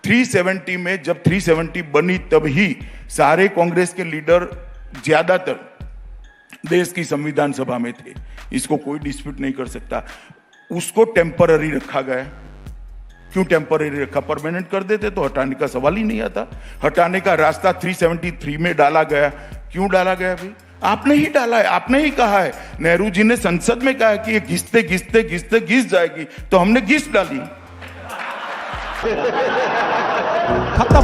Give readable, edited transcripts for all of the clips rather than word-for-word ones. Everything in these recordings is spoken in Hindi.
370 में जब 370 बनी तभी सारे कांग्रेस के लीडर ज्यादातर देश की संविधान सभा में थे, इसको कोई डिस्प्यूट नहीं कर सकता। उसको टेम्पररी रखा गया। क्यों टेम्पररी रखा? परमानेंट कर देते तो हटाने का सवाल ही नहीं आता। हटाने का रास्ता 373 में डाला गया। क्यों डाला गया भाई? आपने ही डाला है, आपने ही कहा है। नेहरू जी ने संसद में कहा कि ये घिसते घिसते घिसते घिस जाएगी, तो हमने घिस डाली। खत्म,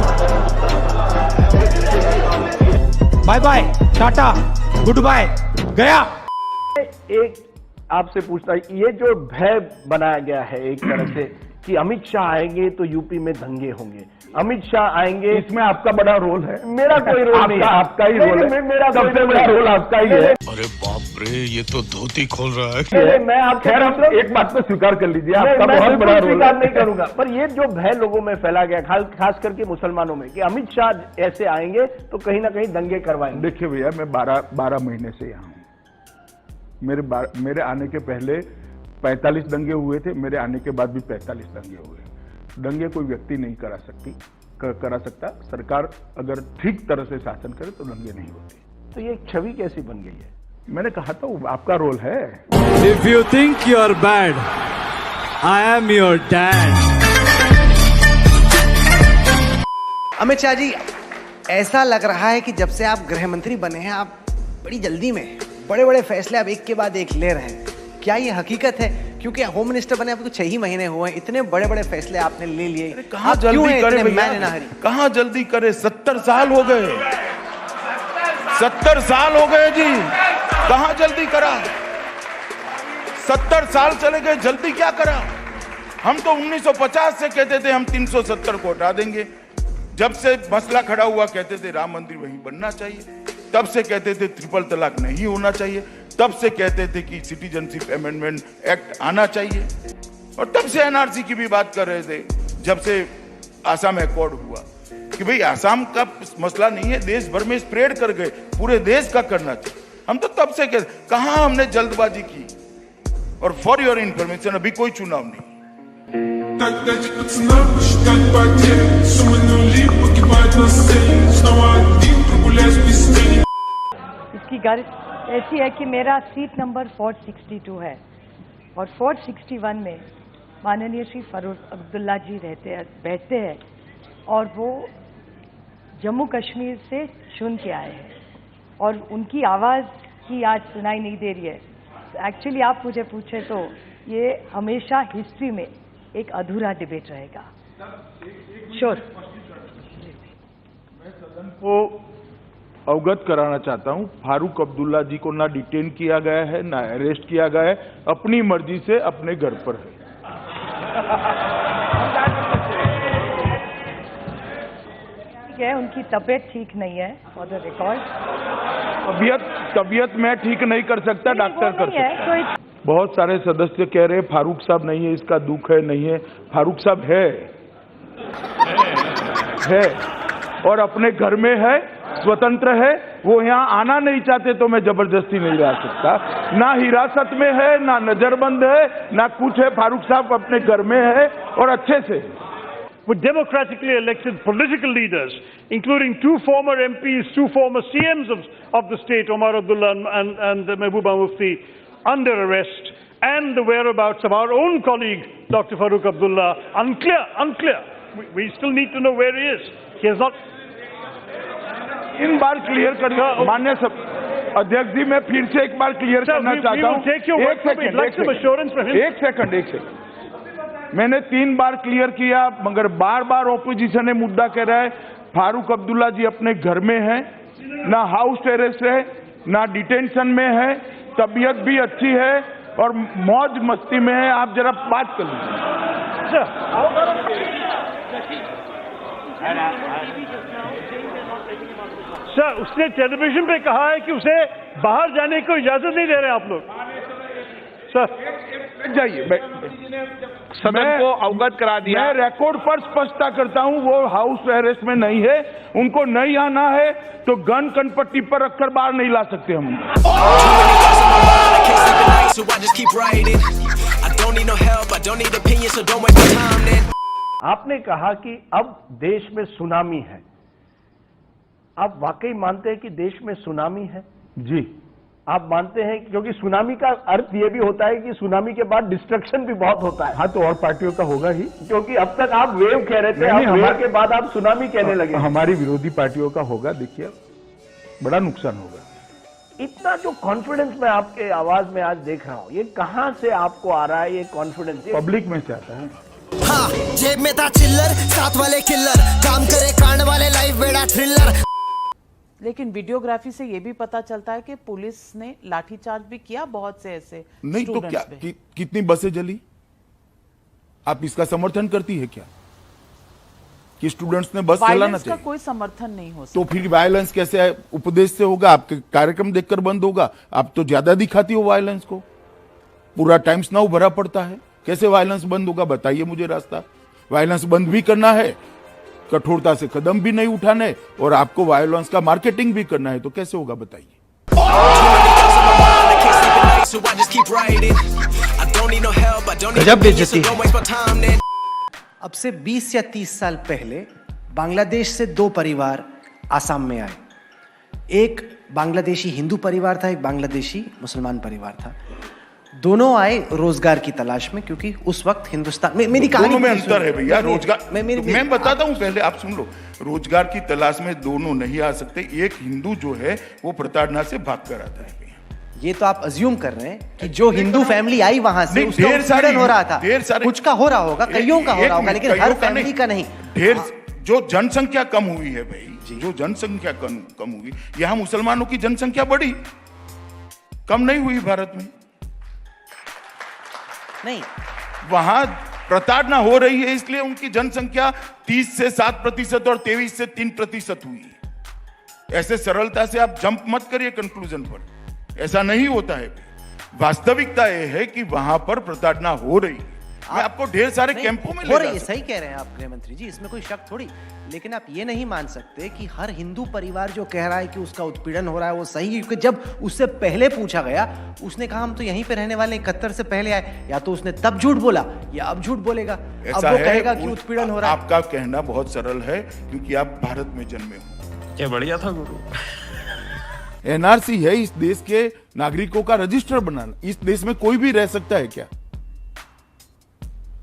बाय बाय, टाटा, गुड बाय, गया। एक आपसे पूछता है, ये जो भय बनाया गया है एक तरह से कि अमित शाह आएंगे तो यूपी में दंगे होंगे, अमित शाह आएंगे, इसमें आपका बड़ा रोल है। मेरा कोई रोल नहीं है, आपका ही रोल है, मेरा सबसे बड़ा रोल आपका ही है। अरे बाप रे, ये तो धोती खोल रहा है। मैं आप खैर, आप एक बात तो स्वीकार कर लीजिए, आपका मैं बहुत बड़ा रोल स्वीकार है। नहीं करूंगा, पर ये जो भय लोगों में फैला गया, खास करके मुसलमानों में, कि अमित शाह ऐसे आएंगे तो कहीं ना कहीं दंगे करवाएंगे। देखिए भैया, मैं 12 महीने से यहाँ हूँ। मेरे आने के पहले 45 दंगे हुए थे, मेरे आने के बाद भी 45 दंगे हुए। दंगे कोई व्यक्ति नहीं करा सकता। सरकार अगर ठीक तरह से शासन करे तो दंगे नहीं होते। तो ये छवि कैसी बन गई है? मैंने कहा था वो आपका रोल है। If you think you are bad, I am your dad. Amit Shah ji, ऐसा लग रहा है कि जब से आप गृह मंत्री बने हैं, आप बड़ी जल्दी में बड़े बड़े फैसले आप एक के बाद एक ले रहे हैं। क्या ये हकीकत है? क्योंकि होम मिनिस्टर बने आपको 6 ही महीने हुए हैं, इतने बड़े बड़े फैसले आपने ले लिए। कहाँ जल्दी करे भैया? कहाँ जल्दी करे? 70 साल हो गए, 70 साल हो गए जी। कहाँ जल्दी करा? 70 साल चले गए, जल्दी क्या करा? हम तो 1950 से कहते थे हम 370 को हटा देंगे। जब से मसला खड़ा हुआ कहते थे राम मंदिर वहीं बनना चाहिए। तब से कहते थे ट्रिपल तलाक नहीं होना चाहिए। तब से कहते थे कि सिटीजनशिप अमेंडमेंट एक्ट आना चाहिए। और तब से एनआरसी की भी बात कर रहे थे, जब से आसाम अकॉर्ड हुआ, कि भाई आसाम का मसला नहीं है, देश भर में स्प्रेड कर गए, पूरे देश का करना चाहिए। हम तो तब से कहते, कहां हमने जल्दबाजी की। और फॉर योर इंफॉर्मेशन, अभी कोई चुनाव नहीं। इसकी गर्ज ऐसी है कि मेरा सीट नंबर 462 है और 461 में माननीय श्री फारूक अब्दुल्ला जी बैठते हैं और वो जम्मू कश्मीर से चुन के आए हैं और उनकी आवाज़ ही आज सुनाई नहीं दे रही है। एक्चुअली आप मुझे पूछे तो ये हमेशा हिस्ट्री में एक अधूरा डिबेट रहेगा। श्योर। मैं सदन को अवगत कराना चाहता हूं, फारूक अब्दुल्ला जी को ना डिटेन किया गया है, ना अरेस्ट किया गया है, अपनी मर्जी से अपने घर पर है। ठीक है, उनकी तबीयत ठीक नहीं है फॉर द रिकॉर्ड। तबीयत मैं ठीक नहीं कर सकता, डॉक्टर कर सकता है। बहुत सारे सदस्य कह रहे हैं फारूक साहब नहीं है, इसका दुख है, नहीं है। फारूक साहब है और अपने घर में है, स्वतंत्र है। वो यहाँ आना नहीं चाहते तो मैं जबरदस्ती नहीं ला सकता। ना हिरासत में है, ना नजरबंद है, ना कुछ है। फारूक साहब अपने घर में है और अच्छे से। With democratically elected political leaders, including 2 former MPs, 2 former CMs of the state, Omar Abdullah and Mehbooba Mufti, under arrest, and the whereabouts of our own colleague, Dr. Farooq Abdullah, unclear. We still need to know where he is. He has not... in bar clear करना मान्य सब अध्यक्ष जी, मैं फिर से एक बार क्लियर करना चाहता हूं। एक सेकंड। मैंने 3 बार क्लियर किया, मगर बार ऑपोजिशन ने मुद्दा कह रहा है फारूक अब्दुल्ला जी अपने घर में है, ना हाउस अरेस्ट है, ना डिटेंशन में है, तबीयत भी अच्छी है और मौज मस्ती में है। आप जरा बात कर लीजिए। सर, उसने टेलीविजन पे कहा है कि उसे बाहर जाने को इजाजत नहीं दे रहे आप लोग। सर जाइए, सदन को अवगत करा दिया। मैं रिकॉर्ड पर स्पष्टता करता हूं, वो हाउस अरेस्ट में नहीं है। उनको नहीं आना है तो गन कनपट्टी पर रखकर बाहर नहीं ला सकते हम। So I just keep writing. I don't need no help, I don't need opinions, so don't waste my time then. आपने कहा कि अब देश में सुनामी है। आप वाकई मानते हैं कि देश में सुनामी है? जी। आप मानते हैं, क्योंकि सुनामी का अर्थ यह भी होता है कि सुनामी के बाद डिस्ट्रक्शन भी बहुत होता है। हाँ, तो और पार्टियों का होगा ही, क्योंकि अब तक आप वेव कह रहे थे, नहीं, अब वेव के बाद आप सुनामी कहने लगे। हमारी विरोधी पार्टियों का होगा। देखिए, बड़ा नुकसान होगा। इतना जो कॉन्फिडेंस मैं आपके आवाज में आज देख रहा हूं, ये कहां से आपको आ रहा है? ये कॉन्फिडेंस पब्लिक में से आता है। हाँ, जेब में था चिल्लर, साथ वाले किल्लर, काम करे कांड वाले, लाइव बेड़ा थ्रिलर। लेकिन वीडियोग्राफी से ये भी पता चलता है कि पुलिस ने लाठीचार्ज भी किया बहुत से ऐसे नहीं तो क्या कितनी बसें जली? आप इसका समर्थन करती है क्या कि स्टूडेंट्स ने बस चलाना चाहिए? का कोई समर्थन नहीं हो सकता। तो फिर वायलेंस कैसे है? उपदेश से होगा? आपके कार्यक्रम देखकर बंद होगा? आप तो ज्यादा दिखाती हो वायलेंस को। पूरा टाइम्स नाउ भरा पड़ता है, कैसे वायलेंस बंद होगा? बताइए मुझे रास्ता। वायलेंस बंद भी करना है, कठोरता से कदम भी नहीं उठाने, और आपको वायलेंस का मार्केटिंग भी करना है, तो कैसे होगा बताइए? गजब बेइज्जती है। अब से 20 या 30 साल पहले बांग्लादेश से 2 परिवार आसाम में आए। एक बांग्लादेशी हिंदू परिवार था, एक बांग्लादेशी मुसलमान परिवार था। दोनों आए रोजगार की तलाश में, क्योंकि उस वक्त हिंदुस्तान में मेरी कहानी दोनों में अंतर है भैया। रोजगार मैं बताता हूं, पहले आप सुन लो। रोजगार की तलाश में दोनों नहीं आ सकते। एक हिंदू जो है वो प्रताड़ना से भाग कर आता है। ये तो आप अज्यूम कर रहे हैं कि जो हिंदू फैमिली आई वहां से उसका ढेर सारे हो रहा था। ढेर सारे कुछ का हो रहा होगा, कईयों का हो रहा होगा, लेकिन हर फैमिली का नहीं। ढेर जो जनसंख्या कम हुई है भाई, जो जनसंख्या कम हुई, यहां मुसलमानों की जनसंख्या बढ़ी, कम नहीं हुई भारत में। नहीं, वहां प्रताड़ना हो रही है, इसलिए उनकी जनसंख्या 30 से 7% और 23 से 3% हुई है। ऐसे सरलता से आप जंप मत करिए कंक्लूजन पर, ऐसा नहीं होता है। वास्तविकता यह है कि वहां पर प्रताड़ना हो रही है। मैं आपको ढेर सारे कैंपों में हो रही है, सही कह रहे हैं आप गृह मंत्री जी, इसमें कोई शक थोड़ी। लेकिन आप ये नहीं मान सकते कि हर हिंदू परिवार जो कह रहा है कि उसका उत्पीड़न हो रहा है वो सही है, क्योंकि जब उससे पहले पूछा गया उसने कहा हम तो यहीं पे रहने वाले 71 से पहले आए। या तो उसने तब झूठ बोला या अब झूठ बोलेगा। अब वो कहेगा कि उत्पीड़न हो रहा है। आपका कहना बहुत सरल है क्योंकि आप भारत में जन्मे हो। क्या बढ़िया था गुरु। एनआरसी है इस देश के नागरिकों का रजिस्टर बनाना। इस देश में कोई भी रह सकता है क्या?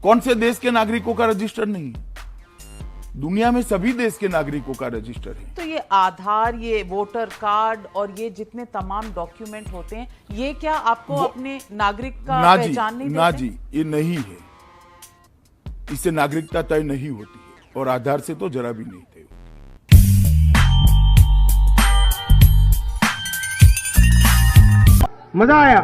कौन से देश के नागरिकों का रजिस्टर नहीं? दुनिया में सभी देश के नागरिकों का रजिस्टर है। तो ये आधार, ये वोटर कार्ड और ये जितने तमाम डॉक्यूमेंट होते हैं, ये क्या आपको अपने नागरिक का पहचान नहीं देते? ना जी, ये नहीं है। इससे नागरिकता तय नहीं होती है, और आधार से तो जरा भी नहीं तय होती। मजा आया।